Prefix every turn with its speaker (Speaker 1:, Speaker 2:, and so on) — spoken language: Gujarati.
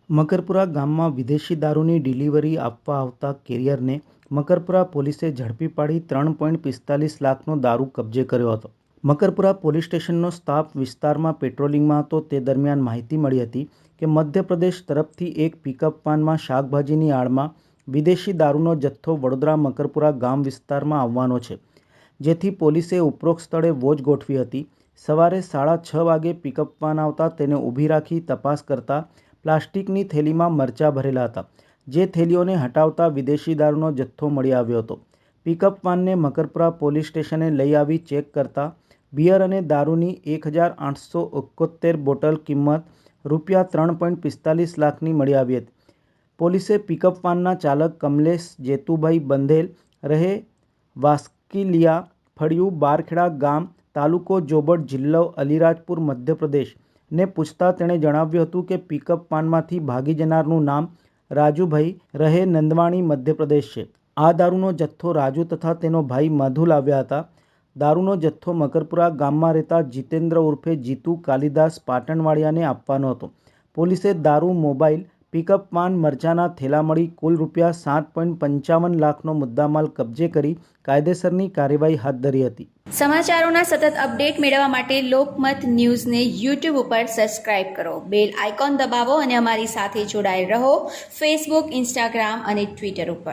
Speaker 1: મકરપુરા ગામમાં વિદેશી દારૂની ડિલિવરી આપવા આવતા કેરિયરને મકરપુરા પોલીસે ઝડપી પાડી 3.45 લાખનો દારૂ કબજે કર્યો હતો. મકરપુરા પોલીસ સ્ટેશનનો સ્ટાફ વિસ્તારમાં પેટ્રોલિંગમાં હતો તે દરમિયાન માહિતી મળી હતી કે મધ્યપ્રદેશ તરફથી એક પિકઅપ વાનમાં શાકભાજીની આડમાં વિદેશી દારૂનો જથ્થો વડોદરા મકરપુરા ગામ વિસ્તારમાં આવવાનો છે, જેથી પોલીસે ઉપરોક્ત સ્થળે વોચ ગોઠવી હતી. સવારે 6:30 વાગે પિકઅપ વાન આવતા તેને ઊભી રાખી તપાસ કરતા પ્લાસ્ટિકની થેલીમાં મરચાં ભરેલા હતા, જે થેલીઓને હટાવતા વિદેશી દારૂનો જથ્થો મળી આવ્યો હતો. પિકઅપ વાનને મકરપુરા પોલીસ સ્ટેશને લઈ આવી ચેક કરતા બિયર અને દારૂની 1871 બોટલ કિંમત ₹3.45 લાખની મળી આવી હતી. પોલીસે પિકઅપ વાનના ચાલક કમલેશ જેતુભાઈ બંધેલ રહે વાસ્કીલિયા ફળિયું બારખેડા ગામ તાલુકો જોબડ જિલ્લો અલીરાજપુર મધ્યપ્રદેશ ને પૂછતા તેણે જણાવ્યું હતું કે પિકઅપ વાનમાંથી ભાગી જનારનું નામ રાજુભાઈ રહે નંદવાણી મધ્યપ્રદેશ છે. આ દારૂનો જથ્થો રાજુ તથા તેનો ભાઈ મધુ લાવ્યા હતા. દારૂનો જથ્થો મકરપુરા ગામમાં રહેતા જીતેન્દ્ર ઉર્ફે જીતુ કાલિદાસ પાટણવાડિયાને આપવાનો હતો. પોલીસે દારૂ, મોબાઈલ, પિકઅપ વાન, મરચાના થેલા મળી કુલ ₹7.55 લાખનો મુદ્દામાલ કબજે કરી કાયદેસરની કાર્યવાહી હાથ ધરી હતી.
Speaker 2: સમાચારોના સતત અપડેટ મેળવવા માટે લોકમત ન્યૂઝને યુટ્યુબ ઉપર સબસ્ક્રાઇબ કરો, બેલ આઇકોન દબાવો અને અમારી સાથે જોડાયેલ રહો ફેસબુક, ઇન્સ્ટાગ્રામ અને ટ્વિટર ઉપર.